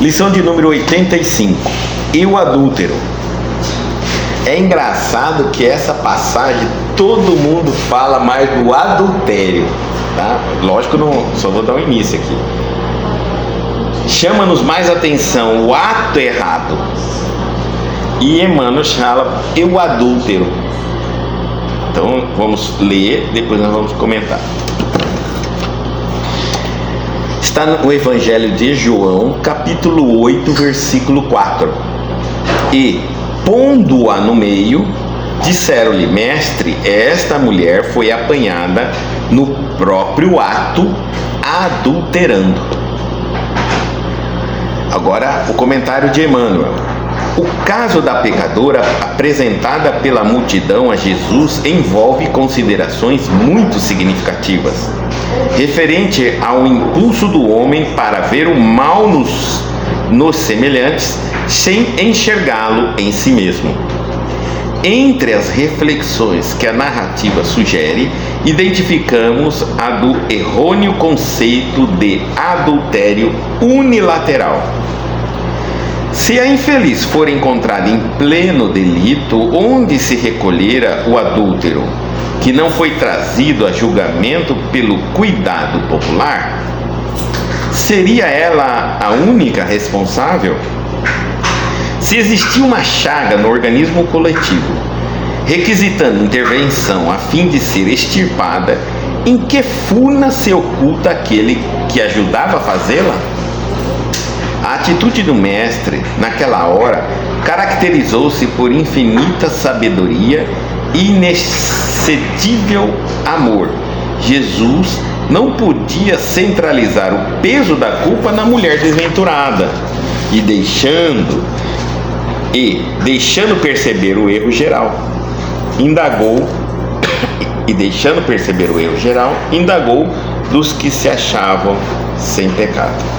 Lição de número 85. E o adúltero. É engraçado que essa passagem todo mundo fala mais do adultério, tá? Lógico, não, só vou dar um início aqui. Chama-nos mais atenção o ato errado. E Emmanuel fala e o adúltero. Então vamos ler, depois nós vamos comentar. Está no Evangelho de João, capítulo 8, versículo 4. E, pondo-a no meio, disseram-lhe: Mestre, esta mulher foi apanhada no próprio ato, adulterando. Agora, o comentário de Emmanuel. O caso da pecadora apresentada pela multidão a Jesus envolve considerações muito significativas, referente ao impulso do homem para ver o mal nos semelhantes, sem enxergá-lo em si mesmo. Entre as reflexões que a narrativa sugere, identificamos a do errôneo conceito de adultério unilateral. Se a infeliz for encontrada em pleno delito, onde se recolhera o adúltero, que não foi trazido a julgamento pelo cuidado popular, seria ela a única responsável? Se existir uma chaga no organismo coletivo, requisitando intervenção a fim de ser extirpada, em que furna se oculta aquele que ajudava a fazê-la? A atitude do mestre, naquela hora, caracterizou-se por infinita sabedoria e inexcedível amor. Jesus não podia centralizar o peso da culpa na mulher desventurada e deixando perceber o erro geral, indagou dos que se achavam sem pecado.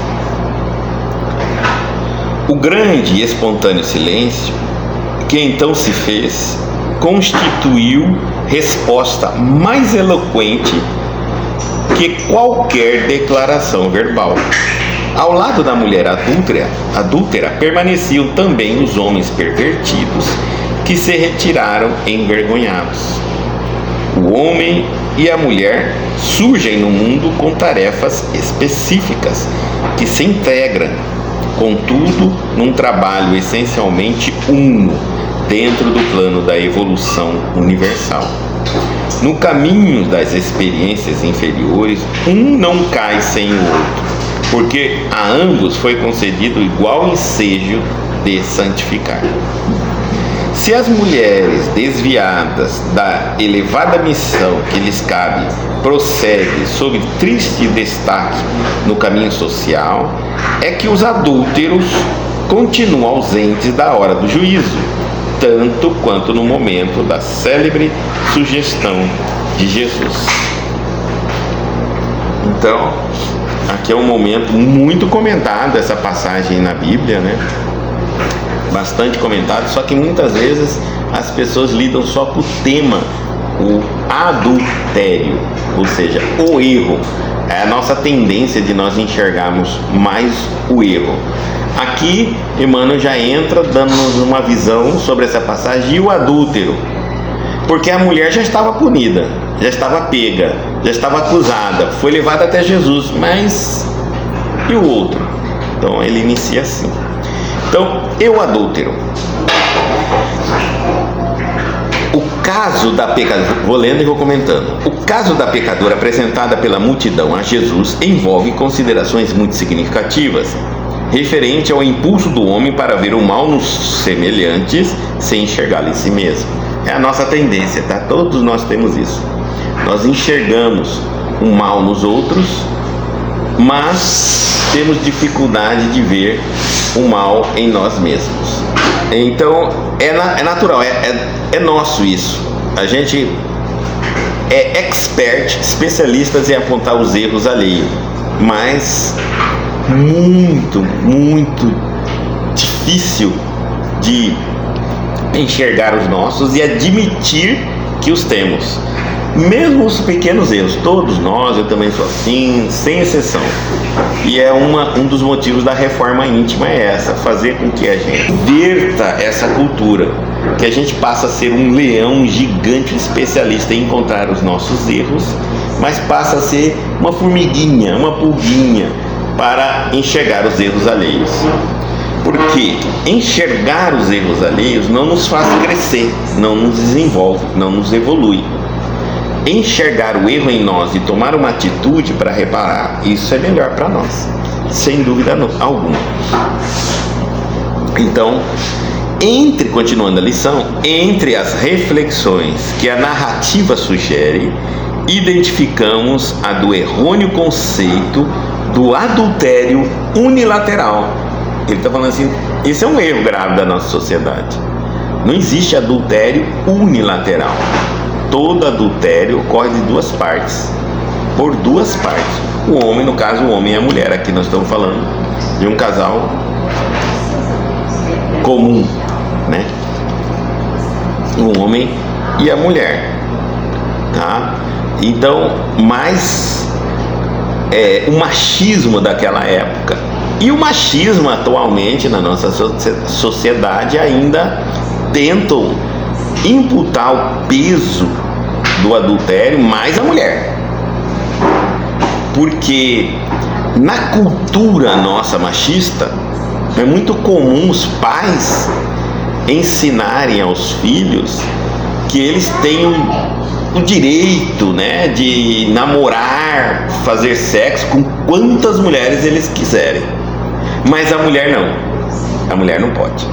O grande e espontâneo silêncio que então se fez constituiu resposta mais eloquente que qualquer declaração verbal. Ao lado da mulher adúltera permaneciam também os homens pervertidos, que se retiraram envergonhados. O homem e a mulher surgem no mundo com tarefas específicas, que se integram, contudo, num trabalho essencialmente uno, dentro do plano da evolução universal. No caminho das experiências inferiores, um não cai sem o outro, porque a ambos foi concedido igual ensejo de santificar. Se as mulheres desviadas da elevada missão que lhes cabe prosseguem sob triste destaque no caminho social, é que os adúlteros continuam ausentes da hora do juízo, tanto quanto no momento da célebre sugestão de Jesus. Então, aqui é um momento muito comentado, essa passagem na Bíblia, né? Bastante comentado, só que muitas vezes as pessoas lidam só com o tema, o adultério, ou seja, o erro. É a nossa tendência de nós enxergarmos mais o erro. Aqui, Emmanuel já entra dando-nos uma visão sobre essa passagem e o adúltero, porque a mulher já estava punida, já estava pega, já estava acusada, foi levada até Jesus, mas e o outro? Então ele inicia assim. Então, e o adúltero? O caso da pecadora, vou lendo e vou comentando. O caso da pecadora apresentada pela multidão a Jesus envolve considerações muito significativas, referente ao impulso do homem para ver o mal nos semelhantes sem enxergá-lo em si mesmo. É a nossa tendência, tá? Todos nós temos isso. Nós enxergamos o mal nos outros, mas temos dificuldade de ver o mal em nós mesmos. Então é natural, é nosso isso. A gente é especialistas em apontar os erros alheios, mas muito difícil de enxergar os nossos e admitir que os temos. Mesmo os pequenos erros, todos nós, eu também sou assim, sem exceção. E é um dos motivos da reforma íntima é essa, fazer com que a gente verta essa cultura, que a gente passa a ser um leão gigante especialista em encontrar os nossos erros, mas passa a ser uma formiguinha, uma pulguinha para enxergar os erros alheios. Porque enxergar os erros alheios não nos faz crescer, não nos desenvolve, não nos evolui. Enxergar o erro em nós e tomar uma atitude para reparar, isso é melhor para nós, sem dúvida alguma. Então, continuando a lição, entre as reflexões que a narrativa sugere, identificamos a do errôneo conceito do adultério unilateral. Ele está falando assim, esse é um erro grave da nossa sociedade. Não existe adultério unilateral. Todo adultério ocorre de duas partes, por duas partes. O homem, no caso, o homem e a mulher. Aqui nós estamos falando de um casal comum, né? O homem e a mulher, tá? Então, mas o machismo daquela época e o machismo atualmente na nossa sociedade ainda tentam imputar o peso do adultério mais à mulher, porque na cultura nossa machista é muito comum os pais ensinarem aos filhos que eles têm o direito, né, de namorar, fazer sexo com quantas mulheres eles quiserem, mas a mulher não, a mulher não pode.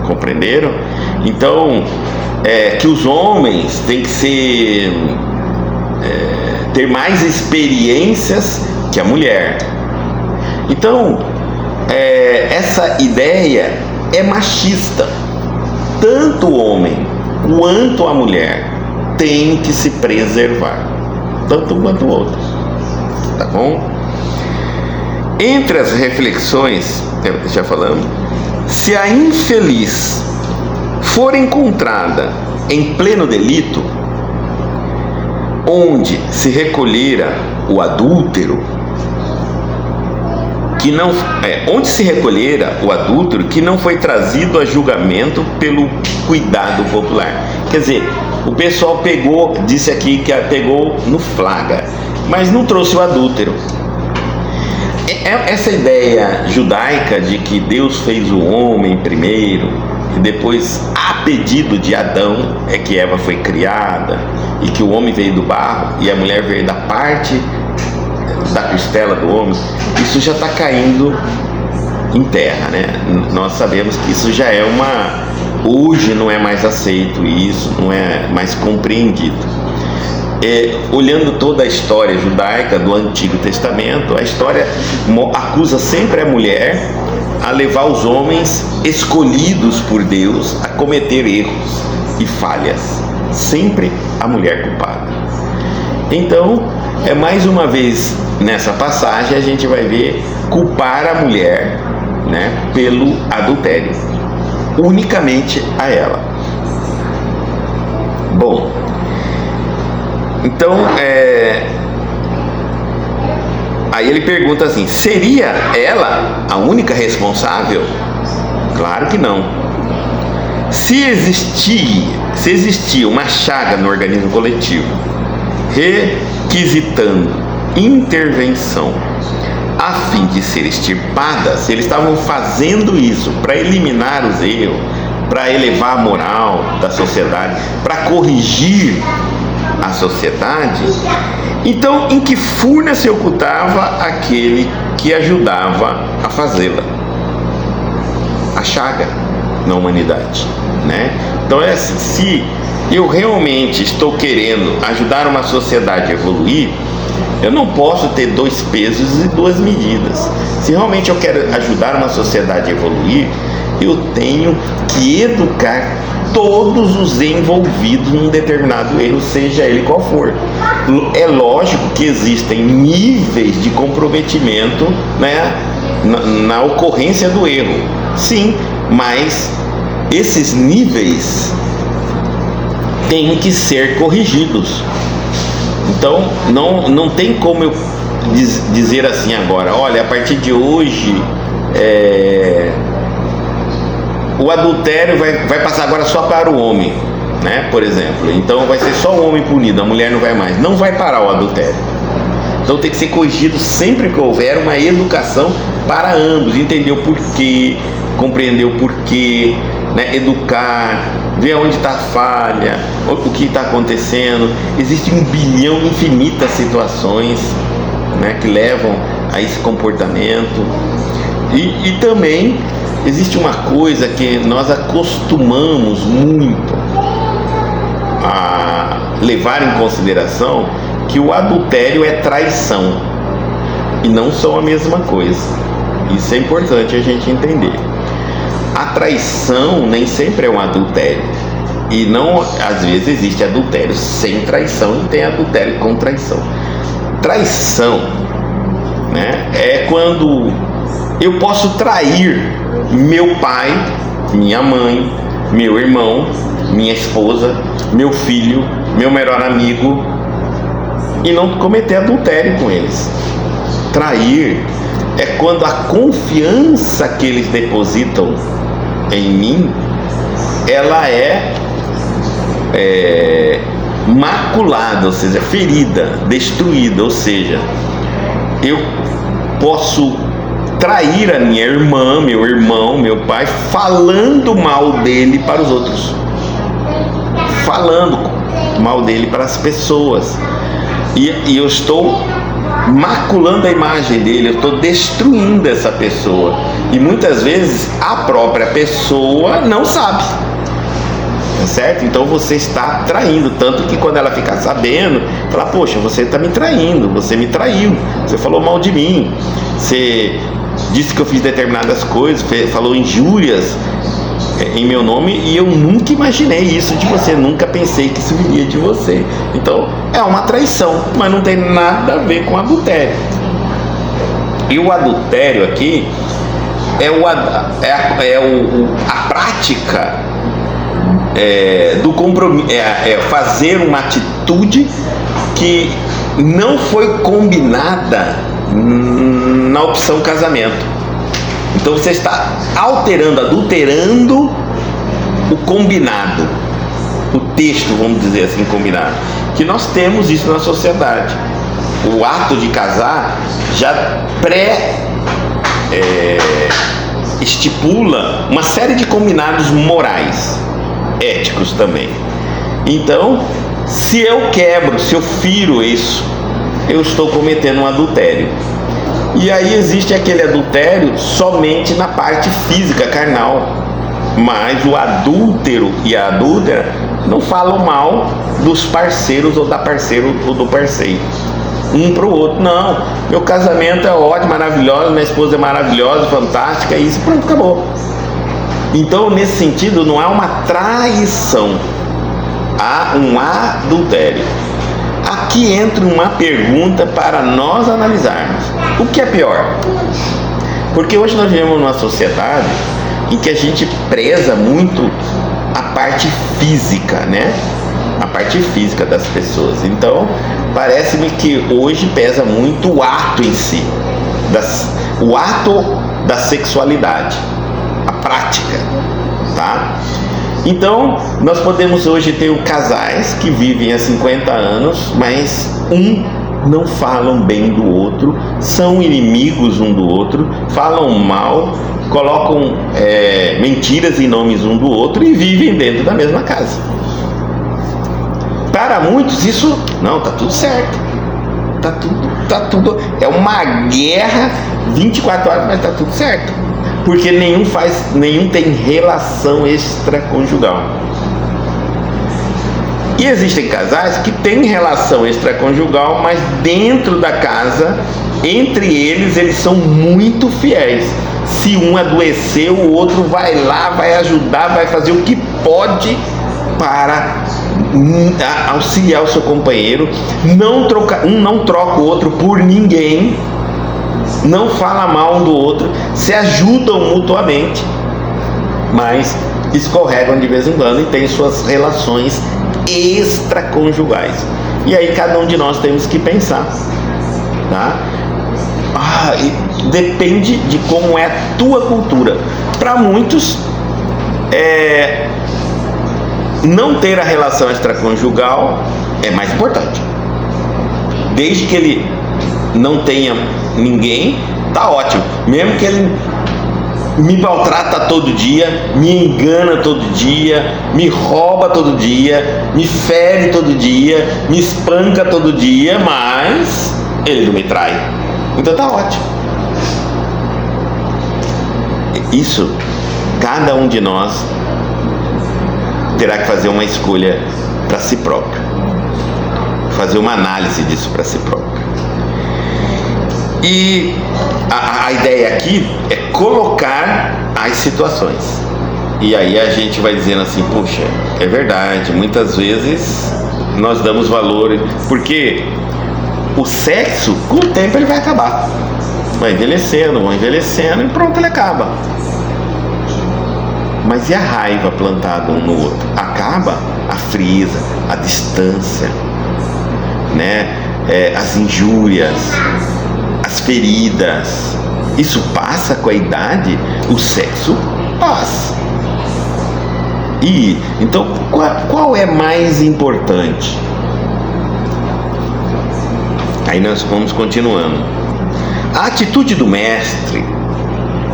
Compreenderam? Então, que os homens têm que ter mais experiências que a mulher. Então, essa ideia é machista. Tanto o homem quanto a mulher têm que se preservar, tanto um quanto o outro, tá bom? Entre as reflexões, já falamos, se a infeliz for encontrada em pleno delito, onde se recolhera o adúltero, que não foi trazido a julgamento pelo cuidado popular. Quer dizer, o pessoal disse aqui que pegou no flagra, mas não trouxe o adúltero. Essa ideia judaica de que Deus fez o homem primeiro e depois, a pedido de Adão, é que Eva foi criada, e que o homem veio do barro e a mulher veio da parte da costela do homem, isso já está caindo em terra, né? Nós sabemos que isso já é hoje não é mais aceito, e isso não é mais compreendido. Olhando toda a história judaica do Antigo Testamento, a história acusa sempre a mulher a levar os homens escolhidos por Deus a cometer erros e falhas. Sempre a mulher culpada. Então, mais uma vez nessa passagem a gente vai ver culpar a mulher, né, pelo adultério, unicamente a ela. Bom, então aí ele pergunta assim: seria ela a única responsável? Claro que não. Se existia uma chaga no organismo coletivo requisitando intervenção a fim de ser extirpada, se eles estavam fazendo isso para eliminar os erros, para elevar a moral da sociedade, para corrigir a sociedade, então em que furna se ocultava aquele que ajudava a fazê-la? A chaga na humanidade, né? Então se eu realmente estou querendo ajudar uma sociedade a evoluir, eu não posso ter dois pesos e duas medidas. Se realmente eu quero ajudar uma sociedade a evoluir, eu tenho que educar todos os envolvidos num determinado erro, seja ele qual for. É lógico que existem níveis de comprometimento, né, na ocorrência do erro. Sim, mas esses níveis têm que ser corrigidos. Então, não tem como eu dizer assim agora, olha, a partir de hoje o adultério vai passar agora só para o homem, né? Por exemplo, então vai ser só o homem punido, a mulher não vai mais. Não vai parar o adultério. Então tem que ser corrigido sempre que houver uma educação para ambos, entender o porquê, compreender o porquê, né? Educar, ver onde está a falha, o que está acontecendo. Existe 1 bilhão, infinitas situações, né, que levam a esse comportamento. E também existe uma coisa que nós acostumamos muito a levar em consideração, que o adultério é traição, e não são a mesma coisa. Isso é importante a gente entender. A traição nem sempre é um adultério, e não, às vezes existe adultério sem traição e tem adultério com traição. Traição, né, é quando eu posso trair meu pai, minha mãe, meu irmão, minha esposa, meu filho, meu melhor amigo, e não cometer adultério com eles. Trair é quando a confiança que eles depositam em mim, ela é maculada, ou seja, ferida, destruída. Ou seja, eu posso trair a minha irmã, meu irmão, meu pai, falando mal dele para os outros, falando mal dele para as pessoas, e eu estou maculando a imagem dele, eu estou destruindo essa pessoa, e muitas vezes a própria pessoa não sabe, certo? Então você está traindo, tanto que quando ela ficar sabendo, fala, poxa, você está me traindo, você me traiu, você falou mal de mim, você disse que eu fiz determinadas coisas, falou injúrias em meu nome, e eu nunca imaginei isso de você, nunca pensei que isso viria de você. Então é uma traição, mas não tem nada a ver com adultério. E o adultério aqui a prática do compromisso, fazer uma atitude que não foi combinada na opção casamento. Então você está alterando, adulterando o combinado, o texto, vamos dizer assim, combinado, que nós temos isso na sociedade. O ato de casar já estipula uma série de combinados morais, éticos também. Então, se eu quebro, se eu firo isso, eu estou cometendo um adultério. E aí existe aquele adultério somente na parte física, carnal, mas o adúltero e a adúltera não falam mal dos parceiros ou da parceira ou do parceiro, um para o outro. Não, meu casamento é ótimo, maravilhoso, minha esposa é maravilhosa, fantástica, isso, pronto, acabou. Então, nesse sentido, não há uma traição, há um adultério. Aqui entra uma pergunta para nós analisarmos. O que é pior? Porque hoje nós vivemos numa sociedade em que a gente preza muito a parte física, né? A parte física das pessoas. Então, parece-me que hoje pesa muito o ato em si, o ato da sexualidade, a prática, tá? Então, nós podemos hoje ter casais que vivem há 50 anos, mas não falam bem do outro, são inimigos um do outro, falam mal, colocam mentiras em nomes um do outro e vivem dentro da mesma casa. Para muitos isso, não, tá tudo certo, tá tudo, é uma guerra 24 horas, mas tá tudo certo, porque nenhum tem relação extraconjugal. E existem casais que têm relação extraconjugal, mas dentro da casa, entre eles são muito fiéis. Se um adoecer, o outro vai lá, vai ajudar, vai fazer o que pode para auxiliar o seu companheiro. Um não troca o outro por ninguém, não fala mal um do outro, se ajudam mutuamente, mas escorregam de vez em quando e têm suas relações extraconjugais. E aí cada um de nós temos que pensar, tá? depende de como é a tua cultura. Para muitos, não ter a relação extraconjugal é mais importante. Desde que ele não tenha ninguém, tá ótimo. Mesmo que ele me maltrata todo dia, me engana todo dia, me rouba todo dia, me fere todo dia, me espanca todo dia, mas ele não me trai. Então tá ótimo. Isso, cada um de nós terá que fazer uma escolha para si próprio, fazer uma análise disso para si próprio. E a ideia aqui é colocar as situações. E aí a gente vai dizendo assim, puxa, é verdade, muitas vezes nós damos valor, porque o sexo, com o tempo ele vai acabar. Vai envelhecendo e pronto, ele acaba. Mas e a raiva plantada um no outro? Acaba a frieza, a distância, né? As injúrias, as feridas. Isso passa com a idade? O sexo passa. E então qual é mais importante? Aí nós vamos continuando. A atitude do mestre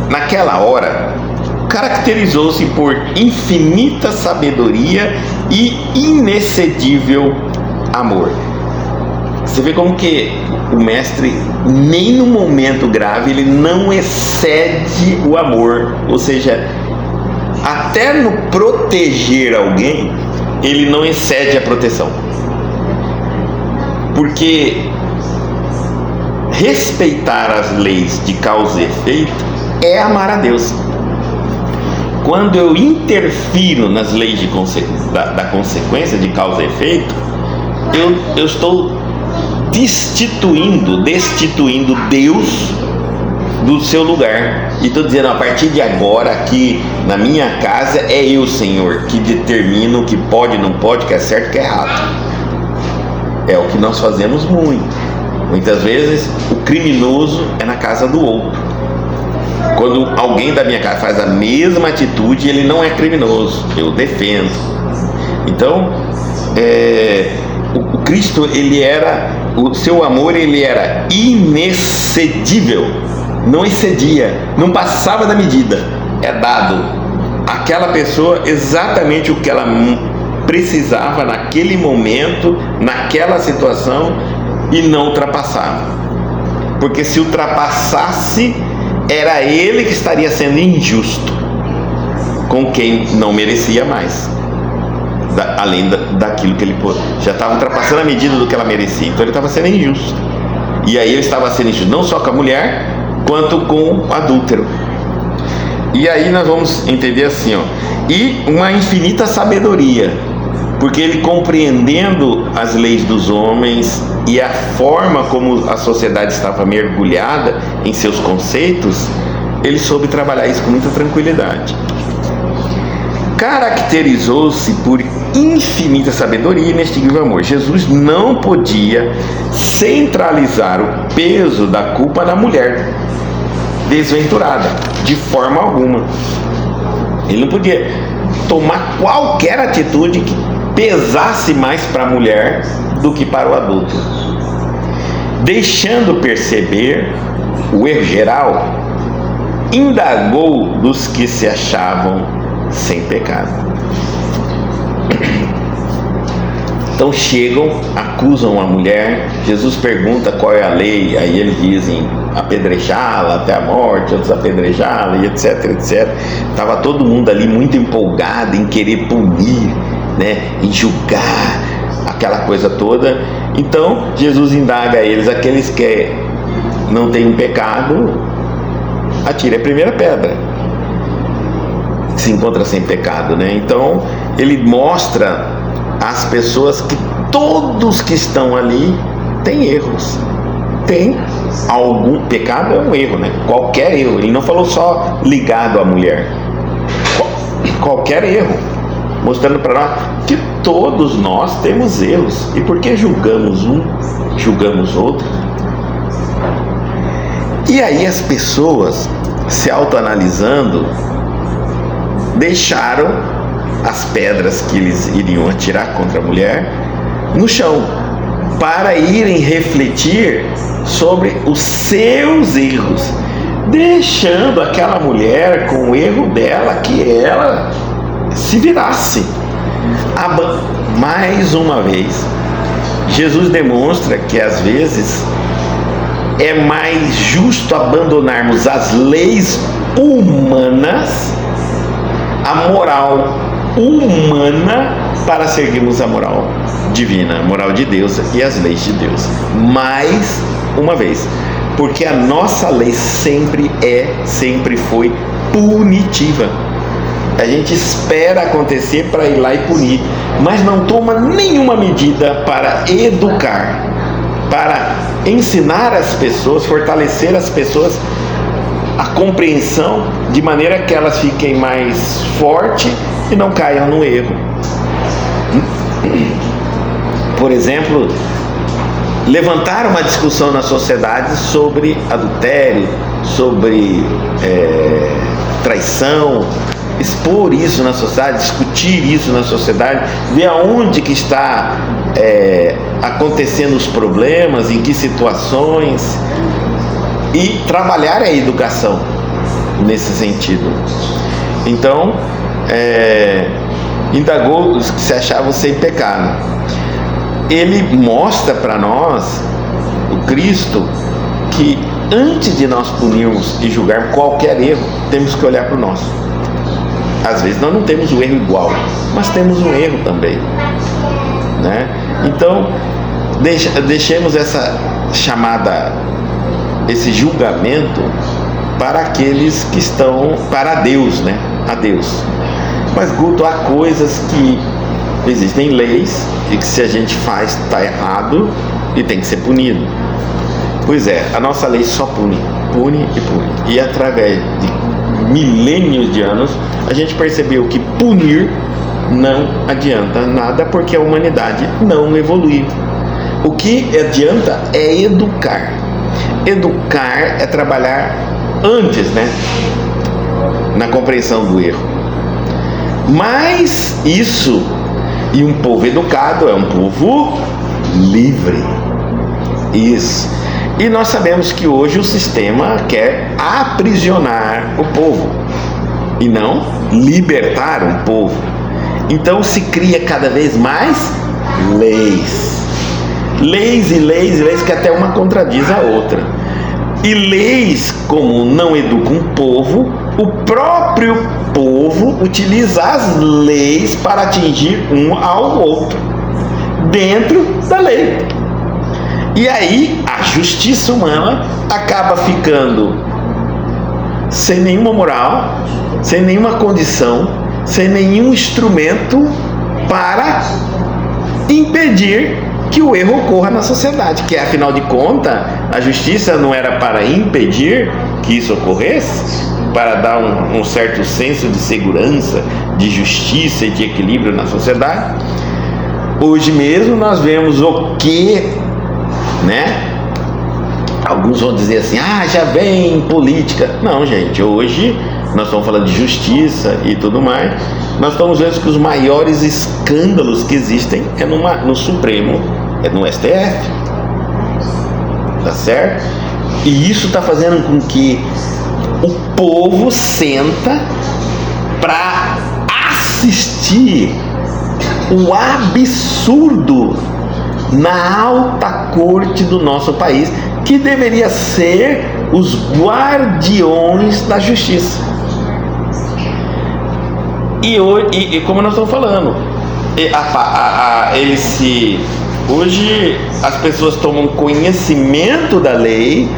naquela hora caracterizou-se por infinita sabedoria e inexcedível amor. Você vê como que o mestre, nem no momento grave, ele não excede o amor. Ou seja, até no proteger alguém, ele não excede a proteção. Porque respeitar as leis de causa e efeito é amar a Deus. Quando eu interfiro nas leis da consequência de causa e efeito, eu estou destituindo Deus do seu lugar. E estou dizendo, a partir de agora, aqui na minha casa, é eu, Senhor, que determino o que pode, não pode, o que é certo, o que é errado. É o que nós fazemos muito. Muitas vezes o criminoso é na casa do outro. Quando alguém da minha casa faz a mesma atitude, ele não é criminoso, eu defendo. Então, o Cristo, o seu amor, ele era inexcedível, não excedia, não passava da medida, é dado àquela pessoa exatamente o que ela precisava naquele momento, naquela situação, e não ultrapassava. Porque se ultrapassasse, era ele que estaria sendo injusto com quem não merecia mais, além daquilo que ele já estava ultrapassando a medida do que ela merecia. Então ele estava sendo injusto. E aí ele estava sendo injusto não só com a mulher, quanto com o adúltero. E aí nós vamos entender assim, e uma infinita sabedoria, porque ele, compreendendo as leis dos homens e a forma como a sociedade estava mergulhada em seus conceitos, ele soube trabalhar isso com muita tranquilidade. Caracterizou-se por infinita sabedoria e inextinguível amor. Jesus não podia centralizar o peso da culpa na mulher desventurada, de forma alguma. Ele não podia tomar qualquer atitude que pesasse mais para a mulher do que para o adulto, deixando perceber o erro geral. Indagou dos que se achavam sem pecado. Então chegam, acusam a mulher. Jesus pergunta qual é a lei, aí eles dizem apedrejá-la até a morte, outros apedrejá-la, e etc, etc. Estava todo mundo ali muito empolgado em querer punir, né, em julgar, aquela coisa toda. Então Jesus indaga a eles: aqueles que não têm um pecado, atire a primeira pedra, se encontra sem pecado, né? Então ele mostra às pessoas que todos que estão ali têm erros, tem algum pecado, é um erro, né? Qualquer erro. Ele não falou só ligado à mulher, qualquer erro, mostrando para nós que todos nós temos erros. E por que julgamos um, julgamos outro? E aí as pessoas, se autoanalisando, deixaram as pedras que eles iriam atirar contra a mulher no chão, para irem refletir sobre os seus erros, deixando aquela mulher com o erro dela, que ela se virasse. Mais uma vez, Jesus demonstra que às vezes é mais justo abandonarmos as leis humanas, a moral humana, para seguirmos a moral divina, a moral de Deus e as leis de Deus. Mais uma vez, porque a nossa lei sempre foi punitiva. A gente espera acontecer para ir lá e punir, mas não toma nenhuma medida para educar, para ensinar as pessoas, fortalecer as pessoas a compreensão, de maneira que elas fiquem mais fortes e não caiam no erro. Por exemplo, levantar uma discussão na sociedade sobre adultério, sobre traição, expor isso na sociedade, discutir isso na sociedade, ver aonde que está acontecendo os problemas, em que situações, e trabalhar a educação nesse sentido. Então, indagou os que se achavam sem pecado. Ele mostra para nós, o Cristo, que antes de nós punirmos e julgar qualquer erro, temos que olhar para o nosso. Às vezes nós não temos o erro igual, mas temos um erro também, né? Então, deixemos essa chamada, esse julgamento para aqueles que estão, para Deus, né? A Deus. Mas, Guto, há coisas que existem leis e que, se a gente faz, está errado e tem que ser punido. Pois é, a nossa lei só pune e pune. E através de milênios de anos, a gente percebeu que punir não adianta nada, porque a humanidade não evoluiu. O que adianta é educar. Educar é trabalhar antes, né? Na compreensão do erro. Mas isso, e um povo educado é um povo livre. Isso. E nós sabemos que hoje o sistema quer aprisionar o povo e não libertar um povo. Então se cria cada vez mais leis. Leis e leis e leis, que até uma contradiz a outra. E leis, como não educam o povo, o próprio povo utiliza as leis para atingir um ao outro, dentro da lei. E aí a justiça humana acaba ficando sem nenhuma moral, sem nenhuma condição, sem nenhum instrumento para impedir que o erro ocorra na sociedade, que afinal de contas a justiça não era para impedir que isso ocorresse, para dar um certo senso de segurança, de justiça e de equilíbrio na sociedade. Hoje mesmo nós vemos o que, né? Alguns vão dizer assim, já vem política. Não, gente, hoje nós estamos falando de justiça e tudo mais. Nós estamos vendo que os maiores escândalos que existem é no Supremo, é no STF. Tá certo? E isso está fazendo com que o povo senta para assistir o absurdo na alta corte do nosso país, que deveria ser os guardiões da justiça. E como nós estamos falando, hoje as pessoas tomam conhecimento da lei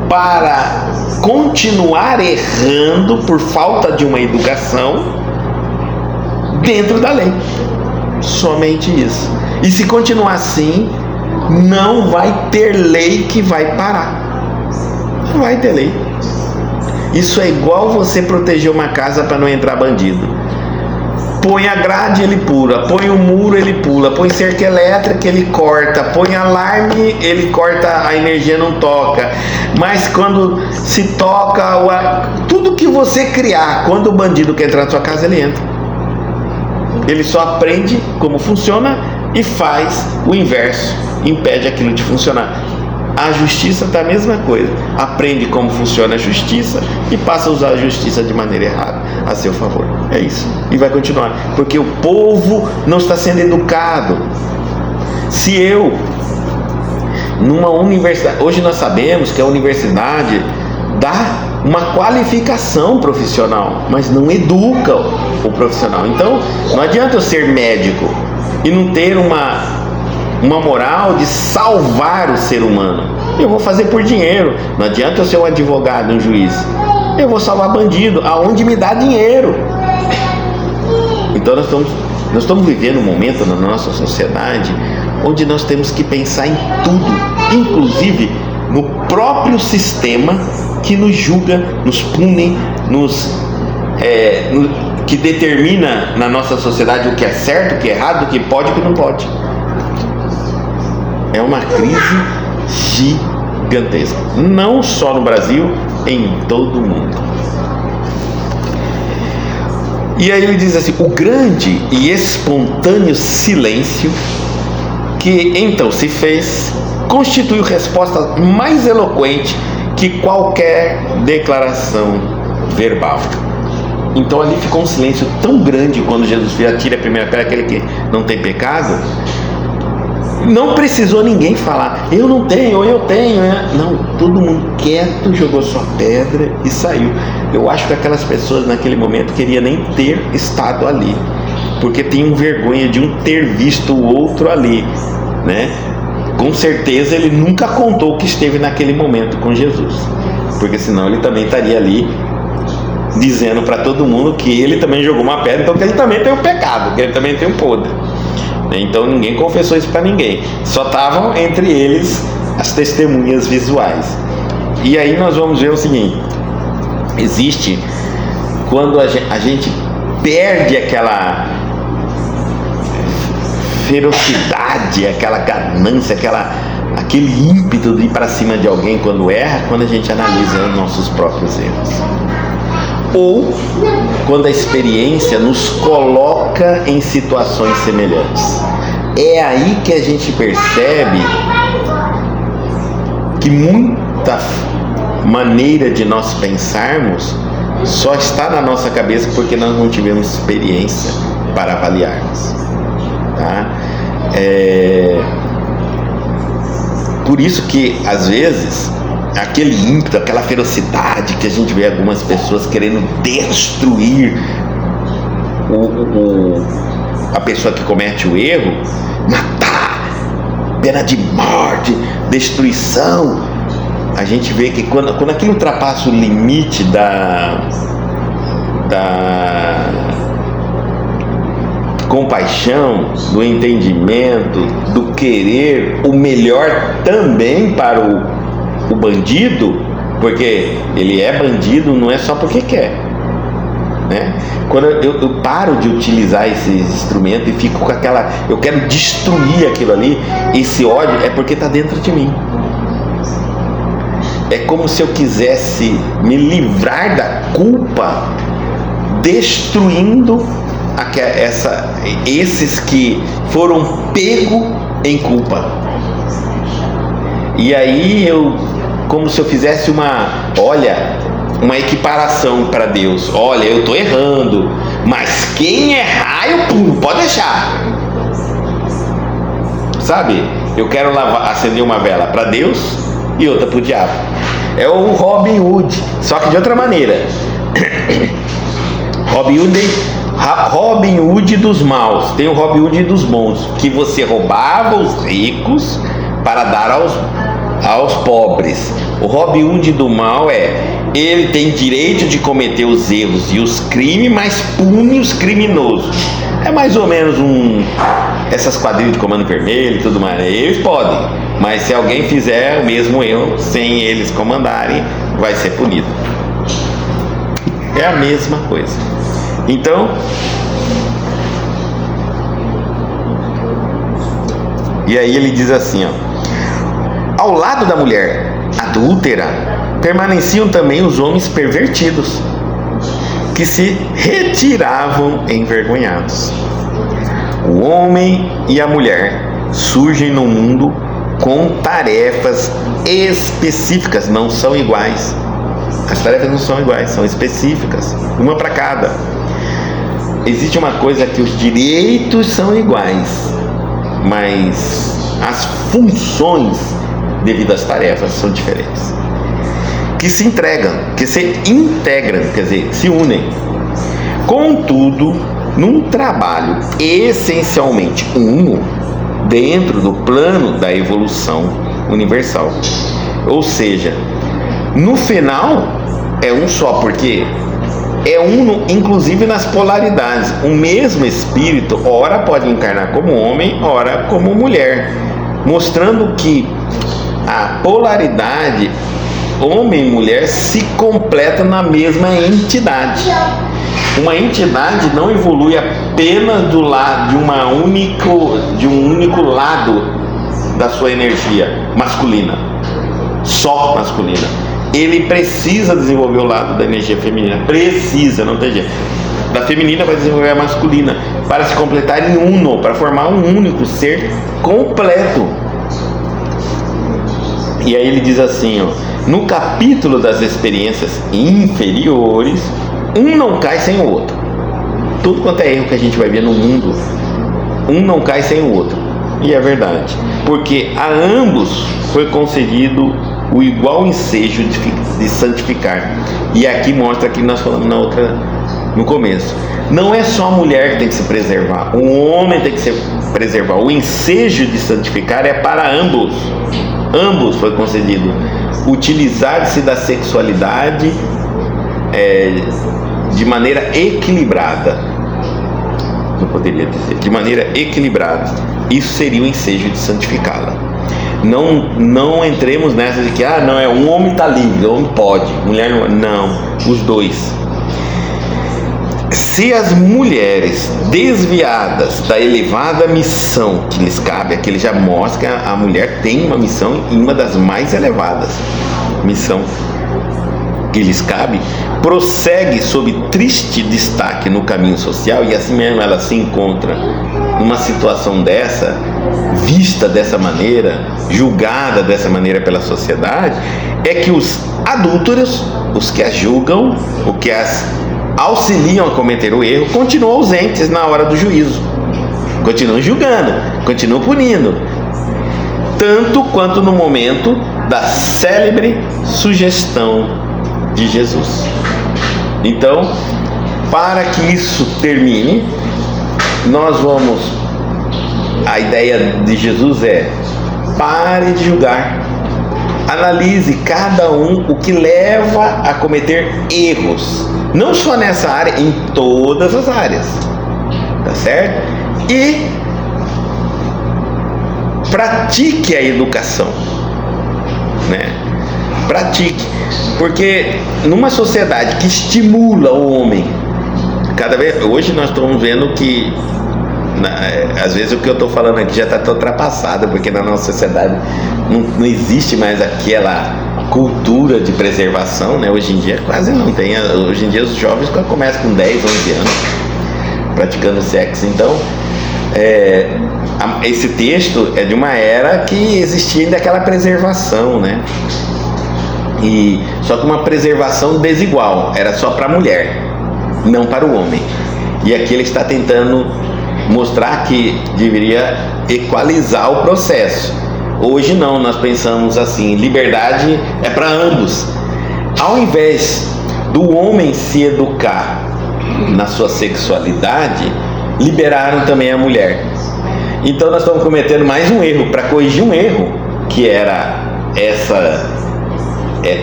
para continuar errando por falta de uma educação dentro da lei. Somente isso. E se continuar assim, não vai ter lei que vai parar. Não vai ter lei. Isso é igual você proteger uma casa para não entrar bandido. Põe a grade, ele pula. Põe o muro, ele pula. Põe cerca elétrica, ele corta. Põe alarme, ele corta, a energia não toca. Mas quando se toca, tudo que você criar, quando o bandido quer entrar na sua casa, ele entra. Ele só aprende como funciona e faz o inverso, impede aquilo de funcionar. A justiça está a mesma coisa, aprende como funciona a justiça e passa a usar a justiça de maneira errada a seu favor. É isso, e vai continuar, porque o povo não está sendo educado. Se eu, numa universidade, hoje nós sabemos que a universidade dá uma qualificação profissional, mas não educa o profissional. Então não adianta eu ser médico e não ter uma moral de salvar o ser humano. Eu vou fazer por dinheiro. Não adianta eu ser um advogado, um juiz. Eu vou salvar bandido aonde me dá dinheiro. Então nós estamos vivendo um momento na nossa sociedade onde nós temos que pensar em tudo, inclusive no próprio sistema que nos julga, nos pune, que determina na nossa sociedade o que é certo, o que é errado, o que pode e o que não pode. É uma crise gigantesca, não só no Brasil, em todo o mundo. E aí ele diz assim: o grande e espontâneo silêncio que então se fez constituiu resposta mais eloquente que qualquer declaração verbal. Então ali ficou um silêncio tão grande quando Jesus atira a primeira pedra, aquele que não tem pecado. Não precisou ninguém falar, eu não tenho, ou eu tenho, né? Não, todo mundo quieto jogou sua pedra e saiu. Eu acho que aquelas pessoas naquele momento queriam nem ter estado ali, porque tinham vergonha de um ter visto o outro ali, né? Com certeza ele nunca contou que esteve naquele momento com Jesus, porque senão ele também estaria ali dizendo para todo mundo que ele também jogou uma pedra, então que ele também tem um pecado, que ele também tem um podre. Então ninguém confessou isso para ninguém, só estavam entre eles as testemunhas visuais. E aí nós vamos ver o seguinte: existe, quando a gente perde aquela ferocidade, aquela ganância, aquele ímpeto de ir para cima de alguém quando erra, quando a gente analisa os nossos próprios erros, ou quando a experiência nos coloca em situações semelhantes. É aí que a gente percebe que muita maneira de nós pensarmos só está na nossa cabeça porque nós não tivemos experiência para avaliarmos, tá? Por isso que às vezes aquele ímpeto, aquela ferocidade que a gente vê algumas pessoas querendo destruir a pessoa que comete o erro, matar, pena de morte, destruição. A gente vê que quando aquilo ultrapassa o limite da compaixão, do entendimento, do querer o melhor também para o bandido, porque ele é bandido não é só porque quer, né? Quando eu paro de utilizar esse instrumento e fico com aquela, eu quero destruir aquilo ali, esse ódio é porque está dentro de mim. É como se eu quisesse me livrar da culpa, destruindo esses que foram pegos em culpa. E aí como se eu fizesse uma equiparação para Deus. Olha, eu estou errando, mas quem errar eu pulo, pode deixar. Sabe? Eu quero acender uma vela para Deus e outra para o diabo. É o Robin Hood, só que de outra maneira. Robin Hood dos maus. Tem o Robin Hood dos bons, que você roubava os ricos para dar aos pobres. O Robin Hood do mal ele tem direito de cometer os erros e os crimes, mas pune os criminosos. É mais ou menos essas quadrilhas de comando vermelho e tudo mais. Eles podem, mas se alguém fizer o mesmo erro sem eles comandarem, vai ser punido. É a mesma coisa. Então, E aí ele diz assim, ó: ao lado da mulher adúltera permaneciam também os homens pervertidos, que se retiravam envergonhados. O homem e a mulher surgem no mundo com tarefas específicas, não são iguais. As tarefas não são iguais, são específicas, uma para cada. Existe uma coisa que os direitos são iguais, mas as funções devido às tarefas são diferentes. Que se entregam, que se integram, quer dizer, se unem. Contudo, num trabalho essencialmente uno, dentro do plano da evolução universal. Ou seja, no final é um só, porque é uno inclusive nas polaridades. O mesmo espírito ora pode encarnar como homem, ora como mulher, mostrando que a polaridade homem e mulher se completam na mesma entidade. Uma entidade não evolui apenas do lado de um único lado da sua energia masculina, só masculina. Ele precisa desenvolver o lado da energia feminina, precisa, não tem jeito. Da feminina vai desenvolver a masculina para se completar em uno, para formar um único ser completo. E aí ele diz assim, ó: no capítulo das experiências inferiores, um não cai sem o outro. Tudo quanto é erro que a gente vai ver no mundo, um não cai sem o outro. E é verdade, porque a ambos foi concedido o igual ensejo de santificar. E aqui mostra que nós falamos no começo. Não é só a mulher que tem que se preservar, o homem tem que se preservar. O ensejo de santificar é para ambos. Ambos foi concedido utilizar-se da sexualidade de maneira equilibrada. Não poderia dizer, de maneira equilibrada. Isso seria o ensejo de santificá-la. Não entremos nessa de que não é um homem está livre, o homem pode, mulher não, os dois. Se as mulheres desviadas da elevada missão que lhes cabe, aqui ele já mostra que a mulher tem uma missão e uma das mais elevadas, missão que lhes cabe, prossegue sob triste destaque no caminho social, e assim mesmo ela se encontra numa situação dessa, vista dessa maneira, julgada dessa maneira pela sociedade, é que os adúlteros, os que as julgam, os que as auxiliam a cometer o erro, continuam ausentes na hora do juízo, continuam julgando, continuam punindo, tanto quanto no momento da célebre sugestão de Jesus. Então, para que isso termine, a ideia de Jesus é: pare de julgar, analise cada um o que leva a cometer erros, não só nessa área, em todas as áreas, tá certo? E pratique a educação, né? Pratique, porque numa sociedade que estimula o homem, hoje nós estamos vendo que às vezes o que eu estou falando aqui já está ultrapassado, porque na nossa sociedade não existe mais aquela cultura de preservação, né? Hoje em dia quase não tem. Hoje em dia os jovens começam com 10, 11 anos praticando sexo. Então esse texto é de uma era que existia ainda aquela preservação, né? Só que uma preservação desigual, era só para a mulher, não para o homem. E aqui ele está tentando mostrar que deveria equalizar o processo. Hoje não, nós pensamos assim: liberdade é para ambos. Ao invés do homem se educar na sua sexualidade, liberaram também a mulher. Então nós estamos cometendo mais um erro, para corrigir um erro, que era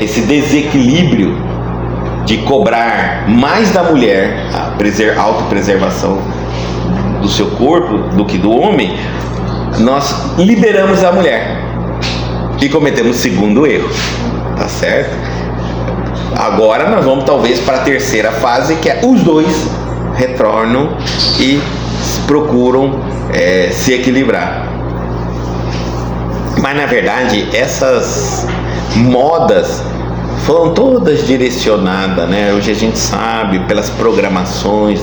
esse desequilíbrio de cobrar mais da mulher a autopreservação do seu corpo do que do homem. Nós liberamos a mulher e cometemos o segundo erro, tá certo? Agora nós vamos talvez para a terceira fase, que é os dois retornam e procuram se equilibrar. Mas na verdade essas modas foram todas direcionadas, né? Hoje a gente sabe pelas programações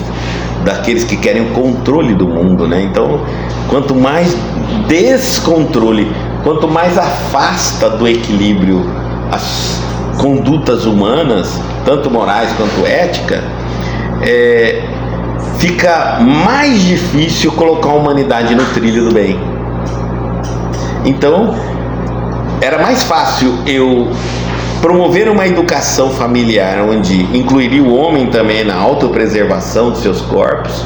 daqueles que querem o controle do mundo, né? Então, quanto mais descontrole, quanto mais afasta do equilíbrio as condutas humanas, tanto morais quanto ética, fica mais difícil colocar a humanidade no trilho do bem. Então, era mais fácil eu promover uma educação familiar onde incluiria o homem também na autopreservação de seus corpos,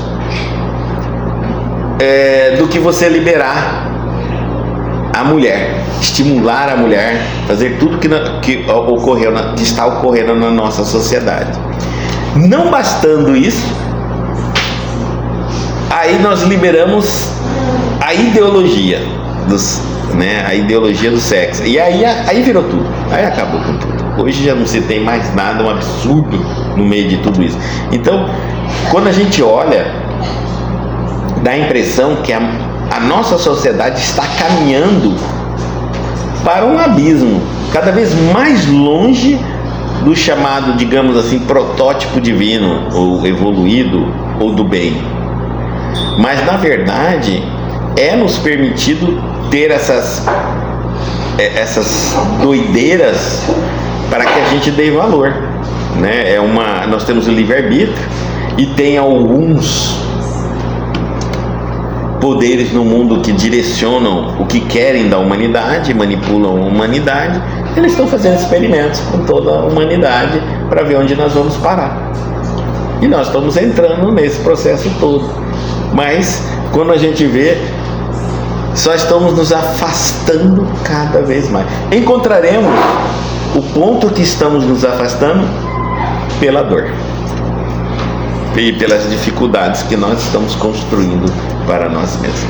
do que você liberar a mulher, estimular a mulher, fazer tudo que está ocorrendo na nossa sociedade. Não bastando isso, aí nós liberamos a ideologia a ideologia do sexo, e aí virou tudo, aí acabou com tudo. Hoje já não se tem mais nada, um absurdo no meio de tudo isso. Então, quando a gente olha, dá a impressão que a nossa sociedade está caminhando para um abismo cada vez mais longe do chamado, digamos assim, protótipo divino ou evoluído ou do bem. Mas na verdade é nos permitido ter essas doideiras para que a gente dê valor, né? Nós temos o livre-arbítrio e tem alguns poderes no mundo que direcionam o que querem da humanidade, manipulam a humanidade. Eles estão fazendo experimentos com toda a humanidade para ver onde nós vamos parar. E nós estamos entrando nesse processo todo. Mas quando a gente vê, só estamos nos afastando cada vez mais. Encontraremos o ponto que estamos nos afastando pela dor e pelas dificuldades que nós estamos construindo para nós mesmos.